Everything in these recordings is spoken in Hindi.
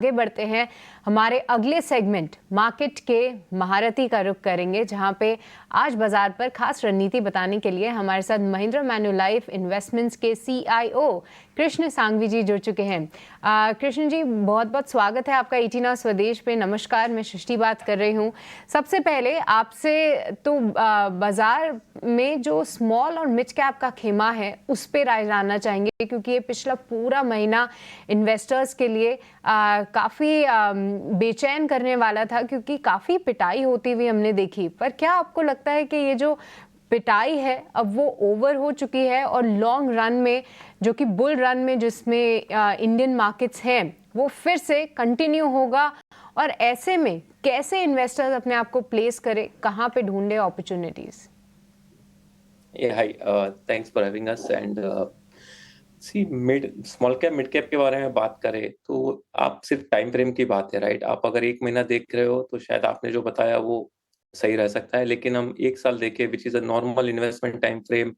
आगे बढ़ते हैं। हमारे अगले सेगमेंट मार्केट के महारथी का रुख करेंगे, जहां पे आज बाजार पर खास रणनीति बताने के लिए हमारे साथ महिंद्रा मैन्युलाइफ इन्वेस्टमेंट्स के सीईओ कृष्ण सांघवी जी जुड़ चुके हैं। कृष्ण जी, बहुत बहुत स्वागत है आपका 18 आवर्स स्वदेश पे। नमस्कार, मैं सृष्टि बात कर रही हूँ। सबसे पहले आपसे तो बाजार में जो स्मॉल और मिड कैप का खेमा है उस पर राय जानना चाहेंगे, क्योंकि ये पिछला पूरा महीना इन्वेस्टर्स के लिए काफ़ी बेचैन करने वाला था, क्योंकि काफ़ी पिटाई होती हुई हमने देखी। पर क्या आपको लगता है कि ये जो पिटाई है अब वो ओवर हो चुकी है और लॉन्ग रन में, जो कि बुल रन में जिसमें इंडियन मार्केट्स हैं, वो फिर से कंटिन्यू होगा? और ऐसे में कैसे इन्वेस्टर्स अपने आप को प्लेस करें, कहाँ पे ढूंढे opportunities? Hi, thanks for having us. And see small cap mid cap के बारे में बात करें तो आप सिर्फ टाइम फ्रेम की बात है, राइट? आप अगर एक महीना देख रहे हो तो शायद आपने जो बताया वो सही रह सकता है, लेकिन हम एक साल देखें, which is a normal investment time frame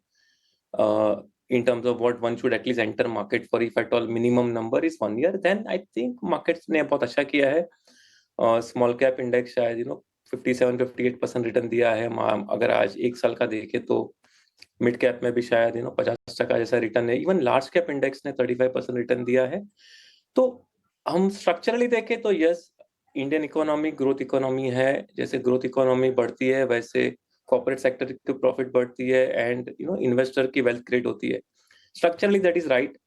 in terms of what one should at least enter market for, if at all minimum number is 1 year, then I think markets ने बहुत अच्छा किया है। स्मॉल कैप इंडेक्स शायद 57-58% रिटर्न दिया है। अगर आज एक साल का देखें तो मिड कैप में भी शायद 50% जैसा रिटर्न है। इवन लार्ज कैप इंडेक्स ने 35% रिटर्न दिया है। तो हम स्ट्रक्चरली देखें तो yes, Indian economy growth economy है। जैसे ग्रोथ इकोनॉमी बढ़ती है वैसे कॉर्पोरेट सेक्टर की प्रॉफिट बढ़ती है एंड इन्वेस्टर की वेल्थ क्रिएट होती है। Structurally that is right.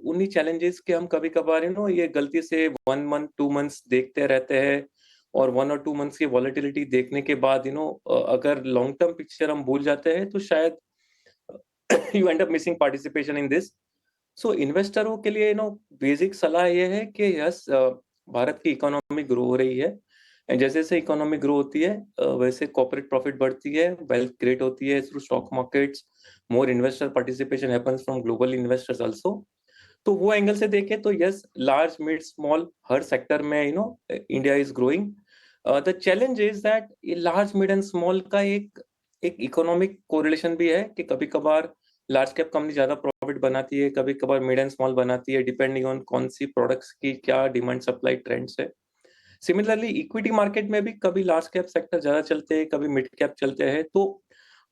उन्हीं चैलेंजेस के हम कभी कभार ये गलती से 1 मंथ 2 मंथ्स देखते रहते हैं, और 1 और 2 मंथ्स की वॉलेटिलिटी देखने के बाद अगर लॉन्ग टर्म पिक्चर हम भूल जाते हैं तो शायद you end up missing participation in this. So इन्वेस्टरों के लिए बेसिक सलाह ये है कि यस, भारत की इकोनॉमी ग्रो हो रही है, एंड जैसे जैसे इकोनॉमी ग्रो होती है वैसे कॉर्पोरेट प्रॉफिट बढ़ती है, वेल्थ क्रिएट होती है through stock markets, more investor participation happens from global investors also. तो वो एंगल से देखें तो यस, लार्ज मिड स्मॉल हर सेक्टर में India is growing. The challenge is that ये लार्ज मिड एंड स्मॉल का एक एक इकोनॉमिक कोरिलेशन भी है कि कभी कभार लार्ज कैप कंपनी ज्यादा प्रॉफिट बनाती है, कभी कभार मिड एंड स्मॉल बनाती है, डिपेंडिंग ऑन कौन सी प्रोडक्ट्स की क्या डिमांड सप्लाई ट्रेंड्स है। सिमिलरली इक्विटी मार्केट में भी कभी लार्ज कैप सेक्टर ज्यादा चलते हैं, कभी मिड कैप चलते हैं। तो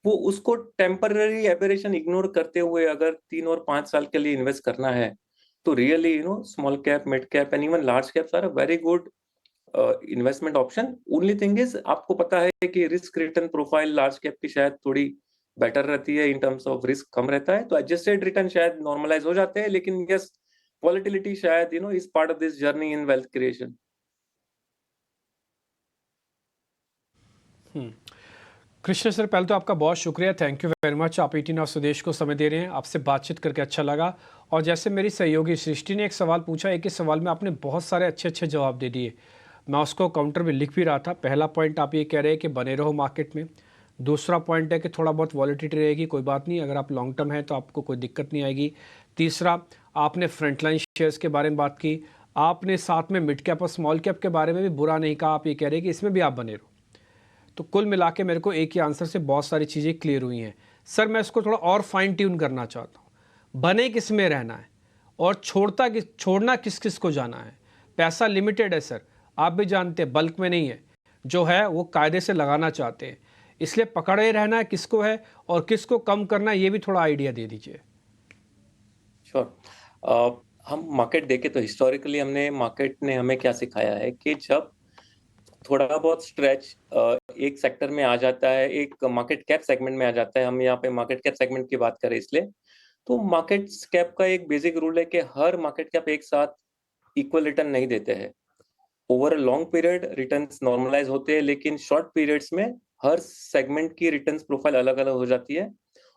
वो उसको टेम्पररी एबरेशन इग्नोर करते हुए अगर 3 और 5 साल के लिए इन्वेस्ट करना है तो really small cap mid cap and even large caps are a very good investment option. Only thing is, आपको पता है कि risk return profile large cap की शायद थोड़ी बेटर रहती है, इन टर्म्स ऑफ रिस्क कम रहता है, तो एडजस्टेड रिटर्न शायद नॉर्मलाइज हो जाते हैं। लेकिन यस, वॉलेटिलिटी शायद is part of this journey in wealth creation. Krishna sir, पहले तो आपका बहुत शुक्रिया, थैंक यू वेरी मच। आप 18 आवर्स स्वदेश को समय दे रहे हैं, आपसे बातचीत करके अच्छा लगा। और जैसे मेरी सहयोगी सृष्टि ने एक सवाल पूछा, एक ही सवाल में आपने बहुत सारे अच्छे अच्छे जवाब दे दिए। मैं उसको काउंटर में लिख भी रहा था। पहला पॉइंट आप ये कह रहे हैं कि बने रहो मार्केट में। दूसरा पॉइंट है कि थोड़ा बहुत वॉलेटिलिटी रहेगी, कोई बात नहीं, अगर आप लॉन्ग टर्म है तो आपको कोई दिक्कत नहीं आएगी। तीसरा, आपने फ्रंटलाइन शेयर्स के बारे में बात की। आपने साथ में मिड कैप और स्मॉल कैप के बारे में भी बुरा नहीं कहा, आप ये कह रहे हैं कि इसमें भी आप बने रहो। तो कुल मिला के मेरे को एक ही आंसर से बहुत सारी चीज़ें क्लियर हुई हैं। सर, मैं इसको थोड़ा और फाइन ट्यून करना चाहता हूँ। बने किस में रहना है और छोड़ना किस किस को जाना है। पैसा लिमिटेड है सर, आप भी जानते हैं, बल्क में नहीं है। जो है वो कायदे से लगाना चाहते हैं, इसलिए पकड़े रहना है किसको है और किसको कम करना है, ये भी थोड़ा आइडिया दे दीजिए। श्योर। हम मार्केट देखें तो हिस्टोरिकली मार्केट ने हमें क्या सिखाया है कि जब थोड़ा बहुत स्ट्रेच एक सेक्टर में आ जाता है, एक मार्केट कैप सेगमेंट में आ जाता है, हम यहाँ पे मार्केट कैप सेगमेंट की बात करें इसलिए, तो मार्केट कैप का एक बेसिक रूल है कि हर मार्केट कैप एक साथ इक्वल रिटर्न नहीं देते हैं। Over a long period returns normalise होते हैं, लेकिन शॉर्ट पीरियड्स में हर सेगमेंट की रिटर्न्स प्रोफाइल अलग अलग हो जाती है।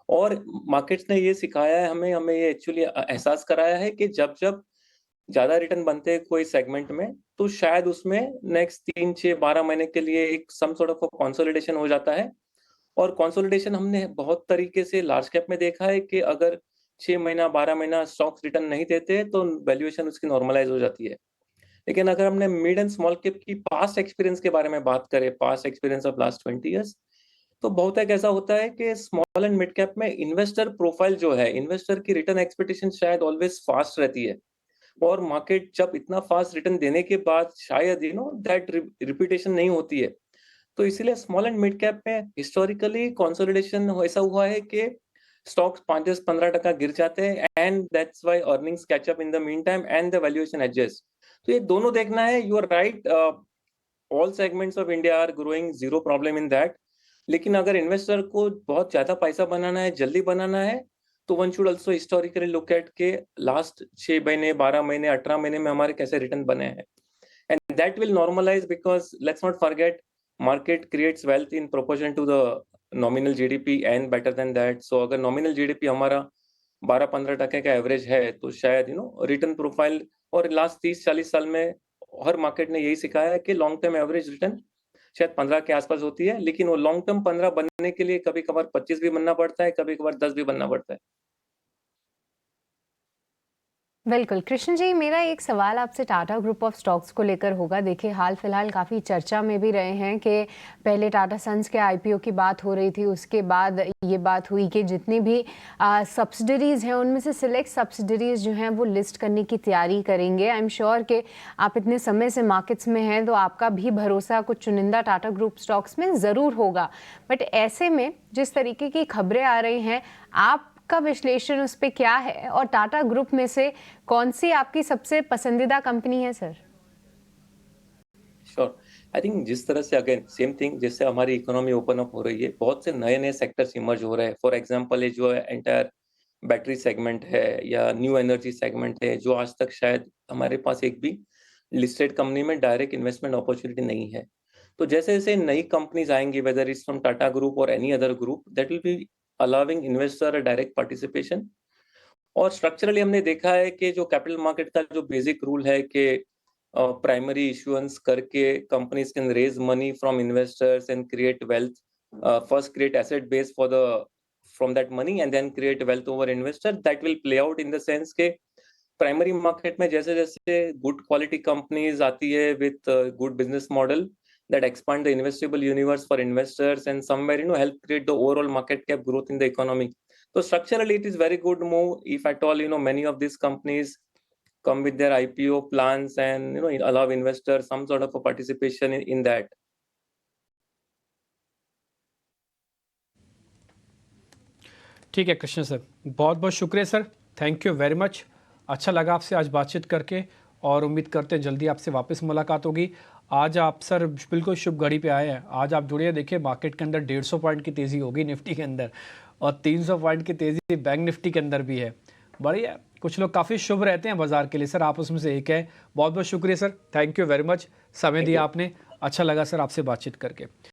और मार्केट्स ने ये सिखाया है हमें हमें ये एक्चुअली एहसास कराया है कि जब जब ज्यादा रिटर्न बनते हैं कोई सेगमेंट में, तो शायद उसमें नेक्स्ट 3, 6, 12 महीने के लिए एक सम सॉर्ट ऑफ कंसोलिडेशन हो जाता है। और कंसोलिडेशन हमने बहुत तरीके से लार्ज कैप में देखा है कि अगर 6 महीना 12 महीना स्टॉक्स रिटर्न नहीं देते तो वैल्यूएशन उसकी नॉर्मलाइज हो जाती है। लेकिन अगर हमने मिड एंड स्मॉल कैप की पास्ट एक्सपीरियंस के बारे में बात करें, past experience of last 20 years, तो बहुत एक ऐसा होता है कि स्मॉल एंड मिड कैप में इन्वेस्टर प्रोफाइल जो है, इन्वेस्टर की रिटर्न एक्सपेक्टेशन शायद ऑलवेज फास्ट रहती है। और मार्केट जब इतना फास्ट रिटर्न देने के बाद शायद दैट रिपीटेशन नहीं होती है। तो इसीलिए स्मॉल एंड मिड कैप में हिस्टोरिकली कंसोलिडेशन ऐसा हुआ है कि स्टॉक्स 5-10-15% गिर जाते हैं and that's why earnings catch up in the mean time and the valuation adjust. तो ये दोनों देखना है, you are right, all segments of India are growing, zero problem in that. लेकिन अगर इन्वेस्टर को बहुत ज्यादा पैसा बनाना है, जल्दी बनाना है, तो one should also historically look at के लास्ट 6 महीने, 12 महीने, 18 महीने में हमारे कैसे रिटर्न बने हैं, and that will normalise because let's not forget market creates wealth in proportion to the nominal GDP and better than that. So अगर nominal GDP हमारा 12-15% का एवरेज है, तो शायद रिटर्न प्रोफाइल, और लास्ट 30-40 साल में हर मार्केट ने यही सिखाया है कि लॉन्ग टर्म एवरेज रिटर्न शायद 15 के आसपास होती है, लेकिन वो लॉन्ग टर्म 15 बनने के लिए कभी कभार 25 भी बनना पड़ता है, कभी कभार 10 भी बनना पड़ता है। बिल्कुल कृष्ण जी, मेरा एक सवाल आपसे टाटा ग्रुप ऑफ स्टॉक्स को लेकर होगा। देखिए हाल फिलहाल काफ़ी चर्चा में भी रहे हैं कि पहले टाटा सन्स के आईपीओ की बात हो रही थी, उसके बाद ये बात हुई कि जितनी भी सब्सिडरीज़ हैं उनमें से सिलेक्ट सब्सिडरीज़ जो हैं वो लिस्ट करने की तैयारी करेंगे। आई एम श्योर कि आप इतने समय से मार्केट्स में हैं तो आपका भी भरोसा कुछ चुनिंदा टाटा ग्रुप स्टॉक्स में ज़रूर होगा। बट ऐसे में जिस तरीके की खबरें आ रही हैं, आप का विश्लेषण उस पे क्या है, और टाटा ग्रुप में से कौन सी आपकी सबसे पसंदीदा कंपनी है सर? श्योर, आई थिंक जिस तरह से अगेन सेम थिंग, जैसे हमारी इकोनॉमी ओपन अप हो रही है, बहुत से नए नए सेक्टर्स इमर्ज हो रहे हैं। फॉर एग्जांपल, ये जो एंटायर बैटरी सेगमेंट है या न्यू एनर्जी सेगमेंट है, जो आज तक शायद हमारे पास एक भी लिस्टेड कंपनी में डायरेक्ट इन्वेस्टमेंट अपॉर्चुनिटी नहीं है। तो जैसे जैसे नई कंपनीज आएंगी, whether is from Tata group और any other group, that will be allowing investor direct participation. और स्ट्रक्चरली हमने देखा है कि जो कैपिटल मार्केट का जो बेसिक रूल है कि प्राइमरी इशुएंस करके companies can raise money from investors and create wealth, first create asset base for the from that money and then create wealth over investor, that will play out in the sense के प्राइमरी मार्केट में जैसे जैसे गुड क्वालिटी कंपनीज आती है with good business model that expand the investable universe for investors and somewhere help create the overall market cap growth in the economy. So structurally it is very good move if at all many of these companies come with their IPO plans and allow investors some sort of a participation in that. ठीक है कृष्ण सर, बहुत बहुत शुक्रिया sir, thank you very much. अच्छा लगा आपसे आज बातचीत करके और उम्मीद करते हैं जल्दी आपसे वापस मुलाकात होगी। आज आप सर बिल्कुल शुभ घड़ी पे आए हैं। आज आप जुड़िए, देखिए मार्केट के अंदर 150 पॉइंट की तेज़ी होगी निफ्टी के अंदर, और 300 पॉइंट की तेज़ी बैंक निफ्टी के अंदर भी है। बढ़िया, कुछ लोग काफ़ी शुभ रहते हैं बाजार के लिए सर, आप उसमें से एक है। बहुत बहुत शुक्रिया sir, thank you very much, समय दिया आपने, अच्छा लगा सर आपसे बातचीत करके।